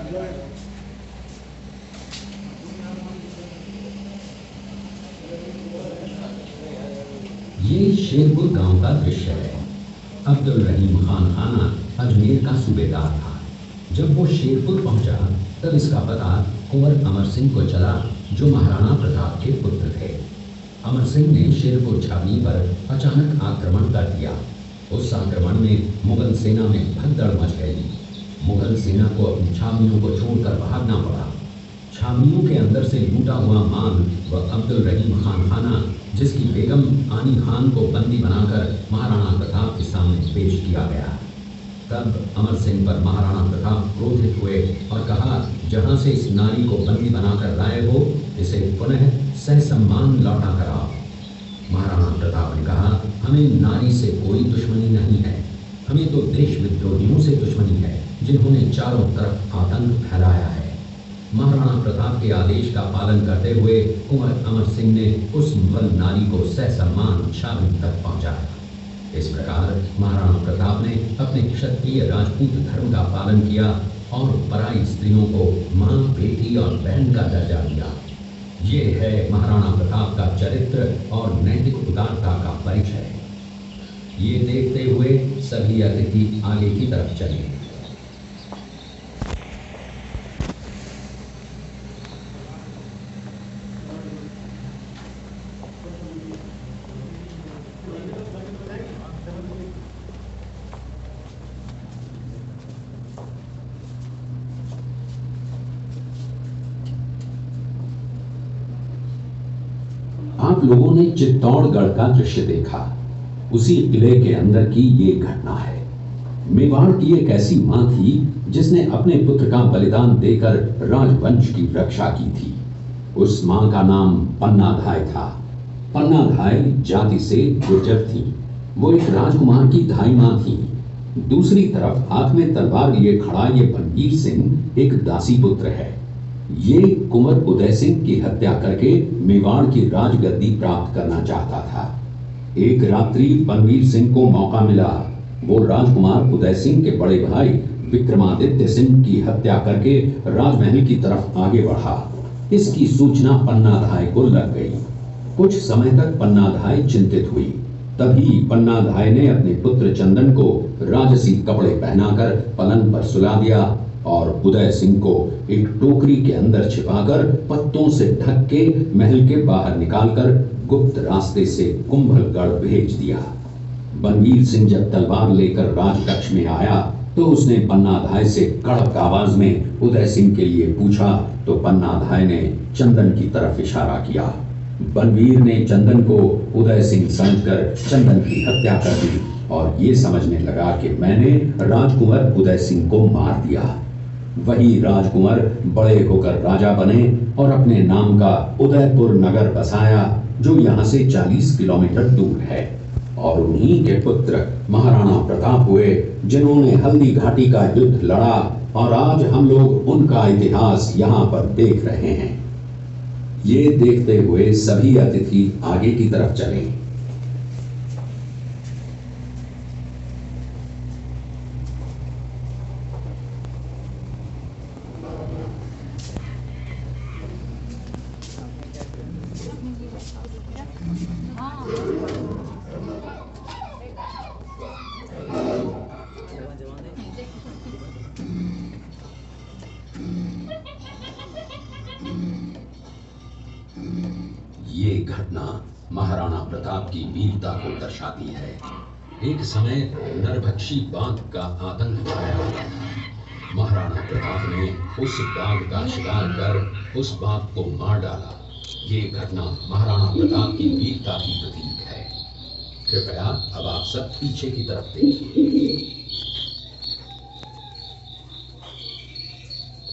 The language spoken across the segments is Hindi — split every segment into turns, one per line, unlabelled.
ये शेरपुर गांव का दृश्य है। अब्दुल रहीम खान खाना अजमेर का सूबेदार था। जब वो शेरपुर पहुंचा तब इसका पता कुंवर अमर सिंह को चला, जो महाराणा प्रताप के पुत्र थे। अमर सिंह ने शेरपुर छावनी पर अचानक आक्रमण कर दिया। उस आक्रमण में मुगल सेना में भगदड़ मच गई। मुगल सेना को अपनी छावनियों को छोड़कर भागना पड़ा। छावनियों के अंदर से लूटा हुआ माल व अब्दुल रहीम खान खाना, जिसकी बेगम आनी खान को बंदी बनाकर महाराणा प्रताप के सामने पेश किया गया। तब अमर सिंह पर महाराणा प्रताप क्रोधित हुए और कहा, जहां से इस नारी को बंदी बनाकर लाए हो, इसे पुनः ससम्मान लौटा कराओ। महाराणा प्रताप ने कहा, हमें नारी से कोई दुश्मनी नहीं है, हमें तो देश विद्रोहियों से दुश्मनी है, जिन्होंने चारों तरफ आतंक फैलाया है। महाराणा प्रताप के आदेश का पालन करते हुए कुंवर अमर सिंह ने उस मुगल नारी को ससम्मान छावनी तक पहुंचाया। इस प्रकार महाराणा प्रताप ने अपने क्षत्रिय राजपूत धर्म का पालन किया और पराई स्त्रियों को मां, बेटी और बहन का दर्जा दिया। ये है महाराणा प्रताप का चरित्र और नैतिक उदारता का परिचय। ये देखते हुए सभी अतिथि आगे की तरफ चले। आप लोगों ने चित्तौड़गढ़ का दृश्य देखा। उसी किले के अंदर की ये घटना है। मेवाड़ की एक ऐसी मां थी जिसने अपने पुत्र का बलिदान देकर राजवंश की रक्षा की थी। उस मां का नाम पन्नाधाय था। पन्नाधाय जाति से गुर्जर थी। वो एक राजकुमार की धाई मां थी। दूसरी तरफ हाथ में तलवार लिए खड़ा ये बनवीर सिंह एक दासी पुत्र है। ये कुंवर उदय सिंह की हत्या करके मेवाड़ की राजगद्दी प्राप्त करना चाहता था। एक रात्रि बनवीर सिंह को मौका मिला। वो राजकुमार उदय सिंह के बड़े भाई विक्रमादित्य सिंह की हत्या करके राजमहल की तरफ आगे बढ़ा। इसकी सूचना पन्नाधाय को लग गई। कुछ समय तक पन्नाधाय चिंतित हुई। तभी पन्नाधाय ने अपने पुत्र चंदन को राजसी कपड़े पहनाकर पलंग पर सुला दिया और उदय सिंह को एक टोकरी के अंदर छिपाकर पत्तों से ढक के महल के बाहर निकालकर गुप्त रास्ते से कुंभलगढ़ भेज दिया। बनवीर सिंह जब तलवार लेकर राजकक्ष में आया तो उसने पन्नाधाय से कड़क आवाज में उदय सिंह के लिए पूछा, तो पन्नाधाय ने चंदन की तरफ इशारा किया। बनवीर ने चंदन को उदय सिंह समझकर चंदन की हत्या कर दी और ये समझने लगा कि मैंने राजकुमार उदय सिंह को मार दिया। वही राजकुमार बड़े होकर राजा बने और अपने नाम का उदयपुर नगर बसाया, जो यहाँ से 40 किलोमीटर दूर है। और उन्हीं के पुत्र महाराणा प्रताप हुए, जिन्होंने हल्दी घाटी का युद्ध लड़ा और आज हम लोग उनका इतिहास यहाँ पर देख रहे हैं। ये देखते हुए सभी अतिथि आगे की तरफ चले। ये घटना महाराणा प्रताप की वीरता को दर्शाती है। एक समय नरभक्षी बाघ का आतंक छाया हुआ था। महाराणा प्रताप ने उस बाघ का शिकार कर उस बाघ को मार डाला। ये घटना महाराणा प्रताप की वीरता की प्रतीक है। कृपया अब आप सब पीछे की तरफ देखिए।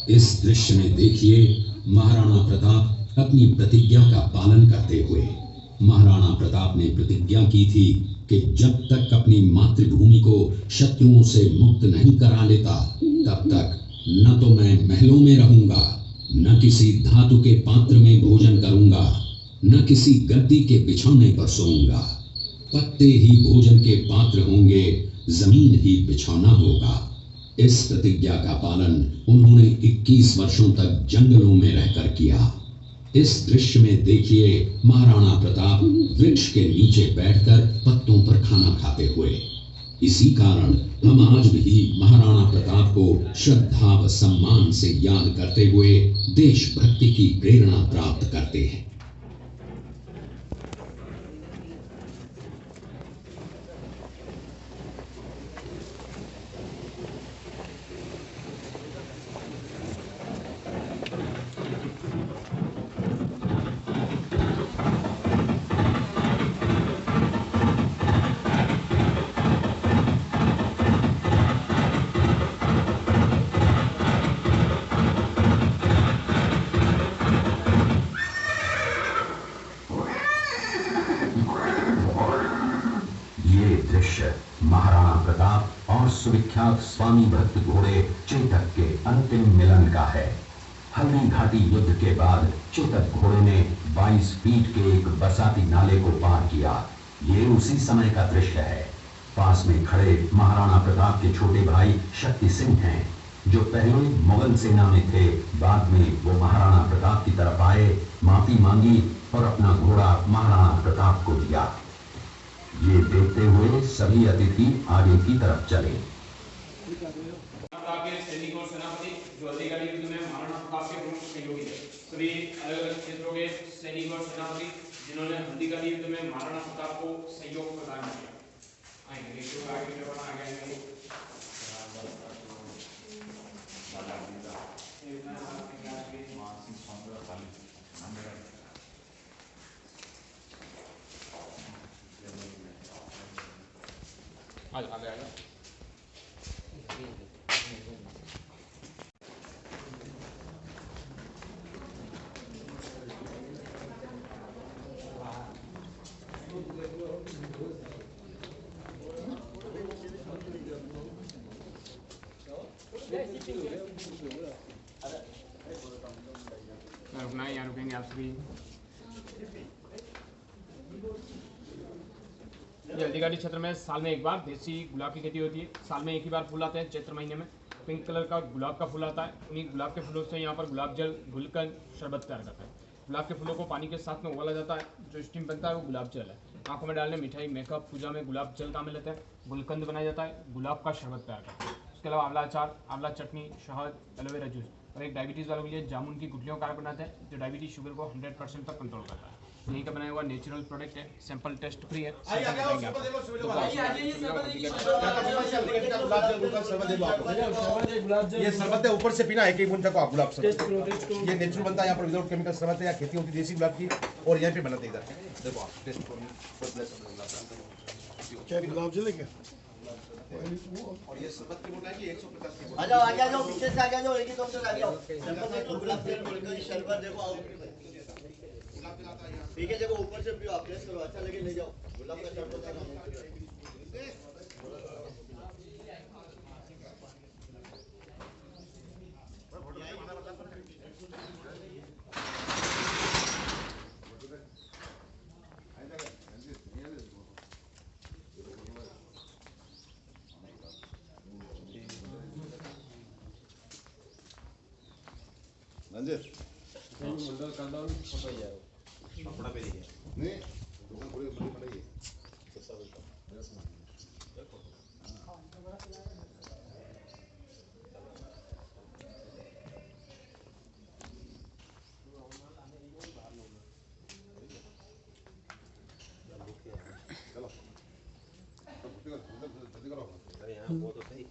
इस दृश्य में देखिए महाराणा प्रताप अपनी प्रतिज्ञा का पालन करते हुए। महाराणा प्रताप ने प्रतिज्ञा की थी कि जब तक अपनी मातृभूमि को शत्रुओं से मुक्त नहीं करा लेता, तब तक न तो मैं महलों में रहूंगा, न किसी धातु के पात्र में भोजन करूंगा, न किसी गद्दी के बिछौने पर सोऊंगा। पत्ते ही भोजन के पात्र होंगे, जमीन ही बिछौना होगा। इस प्रतिज्ञा का पालन उन्होंने 21 वर्षों तक जंगलों में रहकर किया। इस दृश्य में देखिए महाराणा प्रताप वृक्ष के नीचे बैठकर पत्तों पर खाना खाते हुए। इसी कारण हम आज भी महाराणा प्रताप को श्रद्धा व सम्मान से याद करते हुए देशभक्ति की प्रेरणा प्राप्त करते हैं।
महाराणा प्रताप और सुविख्यात स्वामी भक्त घोड़े चेतक के अंतिम मिलन का है। हल्दी घाटी युद्ध के बाद चेतक घोड़े ने 22 फीट के एक बरसाती नाले को पार किया। ये उसी समय का दृश्य है। पास में खड़े महाराणा प्रताप के छोटे भाई शक्ति सिंह हैं, जो पहले मुगल सेना में थे। बाद में वो महाराणा प्रताप की तरफ आए, माफी मांगी और अपना घोड़ा महाराणा प्रताप को दिया। ये देखते हुए सभी अतिथि आगे की तरफ चले।
सैनिक और सेनापति जो हल्दीघाटी युद्ध में महाराणा प्रताप के प्रमुख सहयोगी थे। सभी अलग अलग क्षेत्रों के सैनिक और सेनापति जिन्होंने हल्दीघाटी युद्ध में महाराणा प्रताप को सहयोग प्रदान किया। आगे रुकना है, यहाँ रुकेंगे आप सभी। हल्दीघाटी क्षेत्र में साल में एक बार देसी गुलाब की खेती होती है। साल में एक ही बार फूल आते हैं। चैत्र महीने में पिंक कलर का गुलाब का फूल आता है। उन्हीं गुलाब के फूलों से यहाँ पर गुलाब जल घुलकर शरबत तैयार करता है। गुलाब के फूलों को पानी के साथ में उबाला जाता है। जो स्टीम बनता है वो गुलाब जल है। आंखों में डालने, मिठाई, मेकअप, पूजा में गुलाब जल काम में लेते हैं। गुलकंद बनाया जाता है। गुलाब का शरबत तैयार करते हैं। उसके अलावा आंवला अचार, आंवला चटनी, शहद, एलोवेरा जूस और एक डायबिटीज़ वालों के लिए जामुन की गुठलियों का बनाते हैं, जो डायबिटीज शुगर को 100% तक कंट्रोल करता है। यहीं का बनाया हुआ नेचुरल प्रोडक्ट है। सैंपल टेस्ट फ्री है।
ये शरबत है, ऊपर से पीना है, 1 बूंद तक आप गुलाब शरबत। ये नेचुरल बनता है यहाँ पर, विदाउट केमिकल शरबत है। यहाँ खेती होती है देसी गुलाब की और यहाँ पे बनाते हैं। इधर देखो आप टेस्ट क्या गुलाब जल है क्या? और ये शरबत की मोटाई की 150 की। आ जाओ पीछे से आ जाओ, एक ही दम से आ जाओ। गुलाब जल बोलकर शरबत देखो ठीक है। देखो ऊपर से पियो, आप टेस्ट करो, अच्छा लगे ले जाओ। गुलाब का शरबत का कपड़ा पे दिया नहीं दुकान पूरी पड़ेगी। चलो वो तो सही।